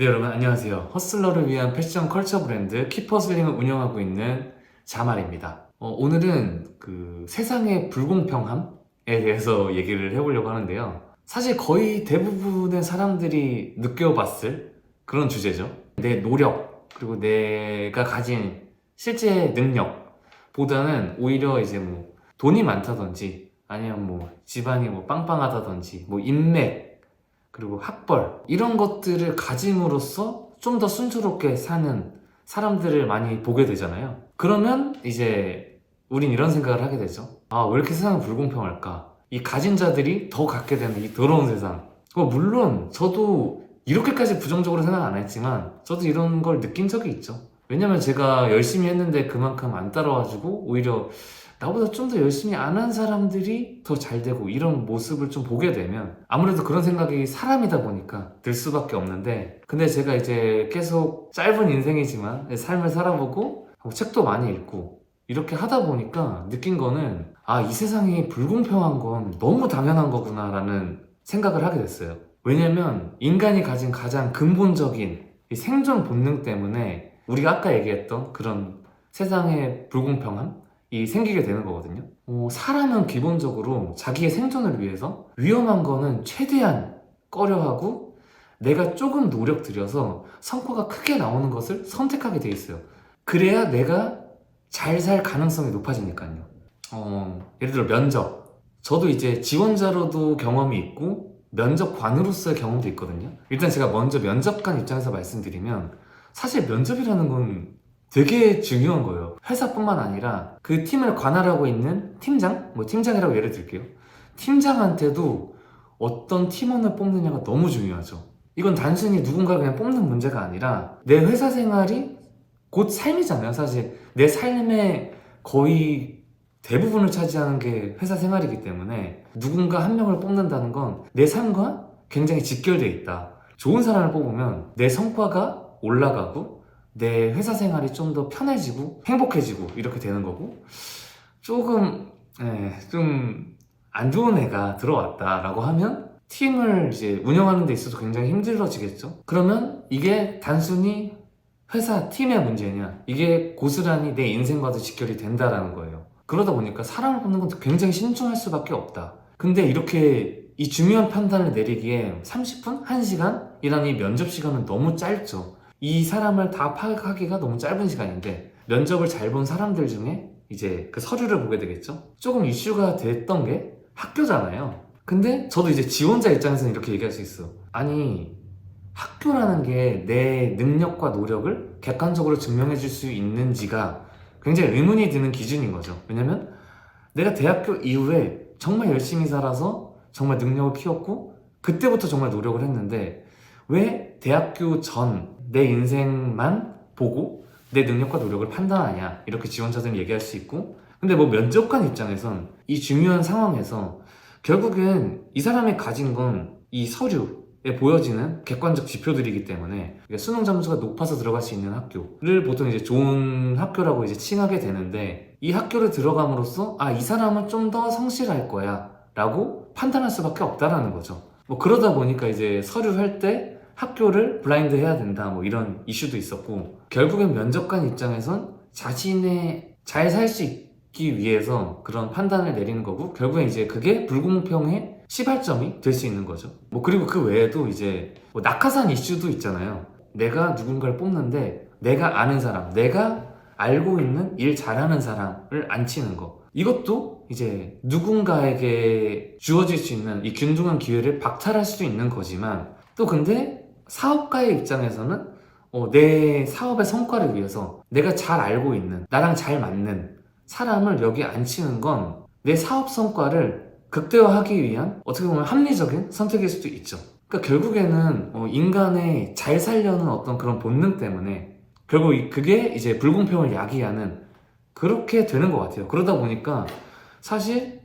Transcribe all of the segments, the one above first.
네, 여러분 안녕하세요. 허슬러를 위한 패션 컬처 브랜드 키퍼슬링을 운영하고 있는 자말입니다. 오늘은 그 세상의 불공평함에 대해서 얘기를 해보려고 하는데요. 사실 거의 대부분의 사람들이 느껴봤을 그런 주제죠. 내 노력, 그리고 내가 가진 실제 능력보다는 오히려 이제 뭐 돈이 많다든지 아니면 뭐 집안이 뭐 빵빵하다든지 뭐 인맥, 그리고 학벌 이런 것들을 가짐으로써 좀 더 순조롭게 사는 사람들을 많이 보게 되잖아요. 그러면 이제 우린 이런 생각을 하게 되죠. 아, 왜 이렇게 세상은 불공평할까? 이 가진 자들이 더 갖게 되는 이 더러운 세상. 물론 저도 이렇게까지 부정적으로 생각 안 했지만 저도 이런 걸 느낀 적이 있죠. 왜냐면 제가 열심히 했는데 그만큼 안 따라와주고 오히려 나보다 좀 더 열심히 안 한 사람들이 더 잘 되고 이런 모습을 좀 보게 되면 아무래도 그런 생각이 사람이다 보니까 들 수밖에 없는데, 근데 제가 이제 계속 짧은 인생이지만 삶을 살아보고 책도 많이 읽고 이렇게 하다 보니까 느낀 거는, 아, 이 세상이 불공평한 건 너무 당연한 거구나 라는 생각을 하게 됐어요. 왜냐면 인간이 가진 가장 근본적인 이 생존 본능 때문에 우리가 아까 얘기했던 그런 세상의 불공평함 이 생기게 되는 거거든요. 사람은 기본적으로 자기의 생존을 위해서 위험한 거는 최대한 꺼려하고 내가 조금 노력 들여서 성과가 크게 나오는 것을 선택하게 돼 있어요. 그래야 내가 잘 살 가능성이 높아지니까요. 예를 들어 면접. 저도 이제 지원자로도 경험이 있고 면접관으로서의 경험도 있거든요. 일단 제가 먼저 면접관 입장에서 말씀드리면, 사실 면접이라는 건 되게 중요한 거예요. 회사뿐만 아니라 그 팀을 관할하고 있는 팀장? 뭐 팀장이라고 예를 들게요. 팀장한테도 어떤 팀원을 뽑느냐가 너무 중요하죠. 이건 단순히 누군가를 그냥 뽑는 문제가 아니라 내 회사 생활이 곧 삶이잖아요. 사실 내 삶의 거의 대부분을 차지하는 게 회사 생활이기 때문에 누군가 한 명을 뽑는다는 건 내 삶과 굉장히 직결되어 있다. 좋은 사람을 뽑으면 내 성과가 올라가고 내 회사 생활이 좀 더 편해지고 행복해지고 이렇게 되는 거고, 조금 좀 안 좋은 애가 들어왔다라고 하면 팀을 이제 운영하는 데 있어서 굉장히 힘들어지겠죠. 그러면 이게 단순히 회사 팀의 문제냐, 이게 고스란히 내 인생과도 직결이 된다라는 거예요. 그러다 보니까 사람을 뽑는 건 굉장히 신중할 수밖에 없다. 근데 이렇게 이 중요한 판단을 내리기에 30분? 1시간? 이란 이 면접 시간은 너무 짧죠. 이 사람을 다 파악하기가 너무 짧은 시간인데, 면접을 잘 본 사람들 중에 이제 그 서류를 보게 되겠죠? 조금 이슈가 됐던 게 학교잖아요. 근데 저도 이제 지원자 입장에서는 이렇게 얘기할 수 있어. 아니, 학교라는 게 내 능력과 노력을 객관적으로 증명해 줄 수 있는지가 굉장히 의문이 드는 기준인 거죠. 왜냐면 내가 대학교 이후에 정말 열심히 살아서 정말 능력을 키웠고 그때부터 정말 노력을 했는데, 왜 대학교 전 내 인생만 보고 내 능력과 노력을 판단하냐, 이렇게 지원자들은 얘기할 수 있고, 근데 뭐 면접관 입장에선 이 중요한 상황에서 결국엔 이 사람이 가진 건 이 서류에 보여지는 객관적 지표들이기 때문에 수능 점수가 높아서 들어갈 수 있는 학교를 보통 이제 좋은 학교라고 이제 칭하게 되는데, 이 학교를 들어감으로써 아, 이 사람은 좀 더 성실할 거야 라고 판단할 수밖에 없다라는 거죠. 뭐 그러다 보니까 이제 서류를 할 때 학교를 블라인드 해야 된다 뭐 이런 이슈도 있었고, 결국엔 면접관 입장에선 자신의 잘 살 수 있기 위해서 그런 판단을 내리는 거고, 결국엔 이제 그게 불공평의 시발점이 될 수 있는 거죠. 뭐 그리고 그 외에도 이제 뭐 낙하산 이슈도 있잖아요. 내가 누군가를 뽑는데 내가 아는 사람, 내가 알고 있는 일 잘하는 사람을 안 치는 거, 이것도 이제 누군가에게 주어질 수 있는 이 균등한 기회를 박탈할 수도 있는 거지만, 또 근데 사업가의 입장에서는 내 사업의 성과를 위해서 내가 잘 알고 있는, 나랑 잘 맞는 사람을 여기 앉히는 건 내 사업 성과를 극대화하기 위한 어떻게 보면 합리적인 선택일 수도 있죠. 그러니까 결국에는 인간의 잘 살려는 어떤 그런 본능 때문에 결국 그게 이제 불공평을 야기하는, 그렇게 되는 것 같아요. 그러다 보니까 사실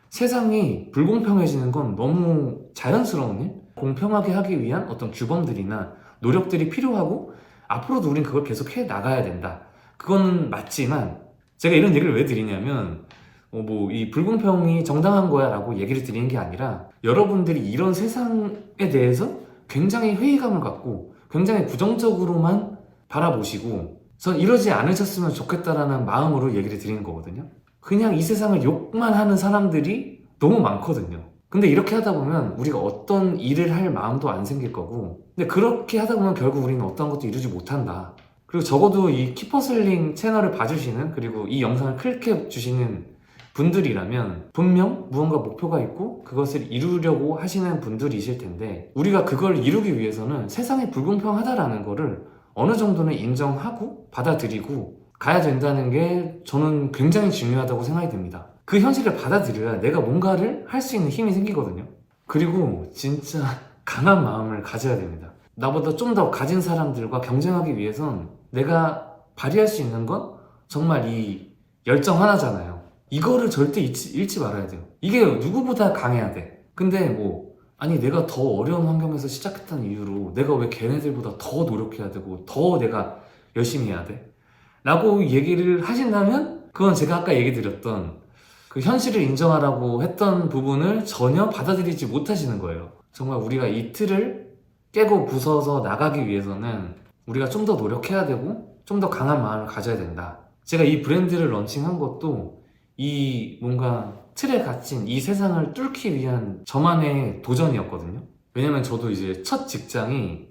세상이 불공평해지는 건 너무 자연스러운 일? 공평하게 하기 위한 어떤 규범들이나 노력들이 필요하고 앞으로도 우린 그걸 계속 해 나가야 된다. 그거는 맞지만, 제가 이런 얘기를 왜 드리냐면 뭐 이 불공평이 정당한 거야 라고 얘기를 드리는 게 아니라, 여러분들이 이런 세상에 대해서 굉장히 회의감을 갖고 굉장히 부정적으로만 바라보시고 전 이러지 않으셨으면 좋겠다라는 마음으로 얘기를 드리는 거거든요. 그냥 이 세상을 욕만 하는 사람들이 너무 많거든요. 근데 이렇게 하다 보면 우리가 어떤 일을 할 마음도 안 생길 거고, 근데 그렇게 하다 보면 결국 우리는 어떤 것도 이루지 못한다. 그리고 적어도 이 키퍼슬링 채널을 봐주시는, 그리고 이 영상을 클릭해 주시는 분들이라면 분명 무언가 목표가 있고 그것을 이루려고 하시는 분들이실 텐데, 우리가 그걸 이루기 위해서는 세상이 불공평하다라는 거를 어느 정도는 인정하고 받아들이고 가야 된다는 게 저는 굉장히 중요하다고 생각이 듭니다. 그 현실을 받아들여야 내가 뭔가를 할 수 있는 힘이 생기거든요. 그리고 진짜 강한 마음을 가져야 됩니다. 나보다 좀 더 가진 사람들과 경쟁하기 위해선 내가 발휘할 수 있는 건 정말 이 열정 하나잖아요. 이거를 절대 잃지 말아야 돼요. 이게 누구보다 강해야 돼. 근데 뭐 아니 내가 더 어려운 환경에서 시작했다는 이유로 내가 왜 걔네들보다 더 노력해야 되고 더 내가 열심히 해야 돼? 라고 얘기를 하신다면 그건 제가 아까 얘기 드렸던 그 현실을 인정하라고 했던 부분을 전혀 받아들이지 못하시는 거예요. 정말 우리가 이 틀을 깨고 부숴서 나가기 위해서는 우리가 좀 더 노력해야 되고 좀 더 강한 마음을 가져야 된다. 제가 이 브랜드를 런칭한 것도 이 뭔가 틀에 갇힌 이 세상을 뚫기 위한 저만의 도전이었거든요. 왜냐면 저도 이제 첫 직장이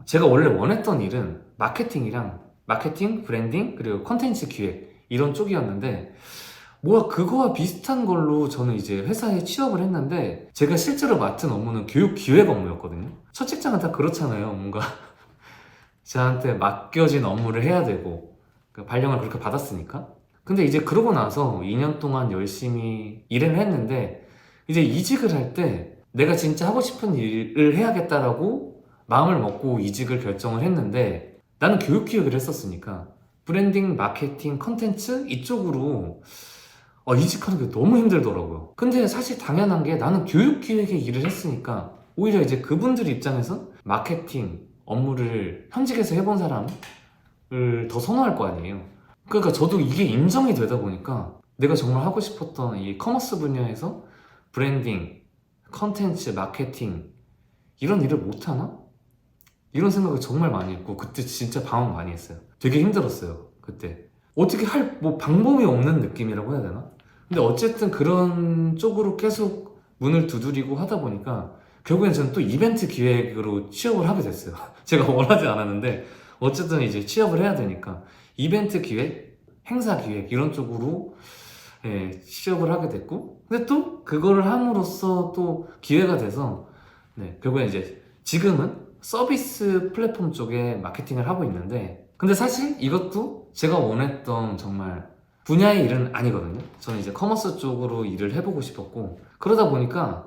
제가 원래 원했던 일은 마케팅, 브랜딩, 그리고 컨텐츠 기획 이런 쪽이었는데 뭐야 그거와 비슷한 걸로 저는 이제 회사에 취업을 했는데 제가 실제로 맡은 업무는 교육 기획 업무였거든요. 첫 직장은 다 그렇잖아요. 뭔가 저한테 맡겨진 업무를 해야 되고 발령을 그렇게 받았으니까. 근데 이제 그러고 나서 2년 동안 열심히 일을 했는데 이제 이직을 할 때 내가 진짜 하고 싶은 일을 해야겠다라고 마음을 먹고 이직을 결정을 했는데 나는 교육 기획을 했었으니까 브랜딩, 마케팅, 컨텐츠 이쪽으로 이직하는 게 너무 힘들더라고요. 근데 사실 당연한 게 나는 교육 기획에 일을 했으니까 오히려 이제 그분들 입장에서 마케팅 업무를 현직에서 해본 사람을 더 선호할 거 아니에요. 그러니까 저도 이게 인정이 되다 보니까 내가 정말 하고 싶었던 이 커머스 분야에서 브랜딩, 컨텐츠, 마케팅 이런 일을 못하나? 이런 생각을 정말 많이 했고 그때 진짜 방황 많이 했어요. 되게 힘들었어요. 그때 어떻게 할 뭐 방법이 없는 느낌이라고 해야 되나? 근데 어쨌든 그런 쪽으로 계속 문을 두드리고 하다 보니까 결국엔 저는 또 이벤트 기획으로 취업을 하게 됐어요. 제가 원하지 않았는데 어쨌든 이제 취업을 해야 되니까 이벤트 기획, 행사 기획 이런 쪽으로 취업을 하게 됐고, 근데 또 그거를 함으로써 또 기회가 돼서 결국엔 이제 지금은 서비스 플랫폼 쪽에 마케팅을 하고 있는데, 근데 사실 이것도 제가 원했던 정말 분야의 일은 아니거든요. 저는 이제 커머스 쪽으로 일을 해보고 싶었고, 그러다 보니까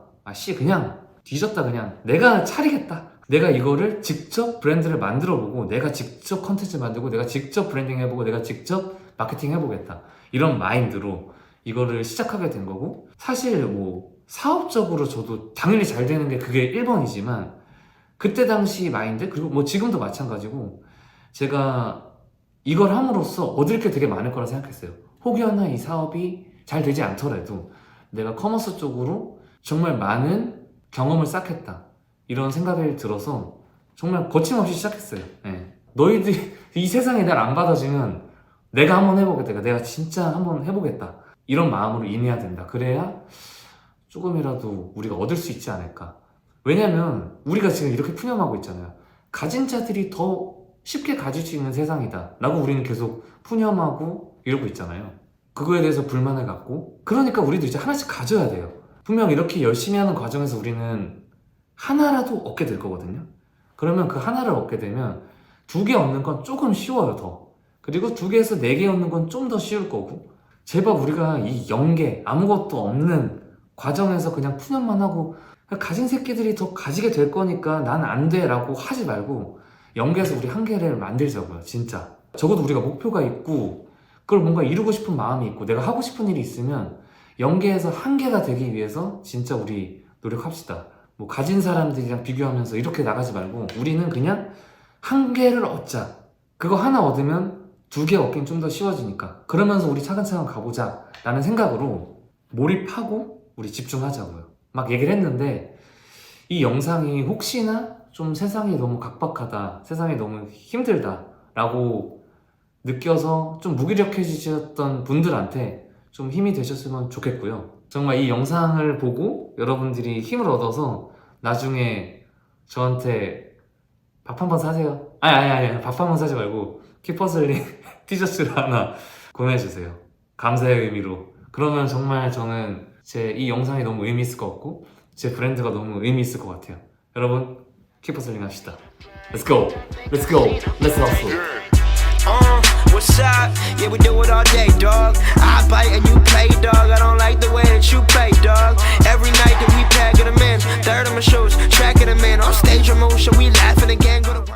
그냥 뒤졌다, 그냥 내가 차리겠다. 내가 이거를 직접 브랜드를 만들어보고 내가 직접 컨텐츠 만들고 내가 직접 브랜딩 해보고 내가 직접 마케팅 해보겠다, 이런 마인드로 이거를 시작하게 된 거고, 사실 뭐 사업적으로 저도 당연히 잘 되는 게 그게 1번이지만 그때 당시 마인드, 그리고 뭐 지금도 마찬가지고 제가 이걸 함으로써 얻을 게 되게 많을 거라 생각했어요. 혹여나 이 사업이 잘 되지 않더라도 내가 커머스 쪽으로 정말 많은 경험을 쌓겠다, 이런 생각이 들어서 정말 거침없이 시작했어요. 너희들 이 세상에 날 안 받아주면 내가 한번 해보겠다, 내가 진짜 한번 해보겠다, 이런 마음으로 임해야 된다. 그래야 조금이라도 우리가 얻을 수 있지 않을까. 왜냐면 우리가 지금 이렇게 푸념하고 있잖아요. 가진 자들이 더 쉽게 가질 수 있는 세상이다 라고 우리는 계속 푸념하고 이러고 있잖아요. 그거에 대해서 불만을 갖고, 그러니까 우리도 이제 하나씩 가져야 돼요. 분명 이렇게 열심히 하는 과정에서 우리는 하나라도 얻게 될 거거든요. 그러면 그 하나를 얻게 되면 2개 얻는 건 조금 쉬워요, 더. 그리고 2개에서 4개 얻는 건 좀 더 쉬울 거고, 제발 우리가 이 0개 아무것도 없는 과정에서 그냥 푸념만 하고 가진 새끼들이 더 가지게 될 거니까 난 안 돼 라고 하지 말고 0개에서 우리 1개를 만들자고요. 진짜 적어도 우리가 목표가 있고 그걸 뭔가 이루고 싶은 마음이 있고 내가 하고 싶은 일이 있으면 0개에서 1개가 되기 위해서 진짜 우리 노력합시다. 뭐 가진 사람들이랑 비교하면서 이렇게 나가지 말고 우리는 그냥 1개를 얻자. 그거 하나 얻으면 2개 얻긴 좀 더 쉬워지니까 그러면서 우리 차근차근 가보자 라는 생각으로 몰입하고 우리 집중하자고요. 막 얘기를 했는데 이 영상이 혹시나 좀 세상이 너무 각박하다, 세상이 너무 힘들다 라고 느껴서 좀 무기력해지셨던 분들한테 좀 힘이 되셨으면 좋겠고요. 정말 이 영상을 보고 여러분들이 힘을 얻어서 나중에 저한테 밥 한 번 사세요. 아니, 밥 한 번 사지 말고 키퍼슬링 티셔츠를 하나 보내주세요. 감사의 의미로. 그러면 정말 저는 제 이 영상이 너무 의미 있을 것 같고 제 브랜드가 너무 의미 있을 것 같아요. 여러분 키퍼슬링 합시다. Let's go. Let's go. Let's hustle. What's up? Yeah, we do it all day, dog. I bite and you play, dog. I don't like the way that you play, dog. Every night that we packing them in, third of my shows, tracking them in. On stage, emotion, we laughing again. Go to work.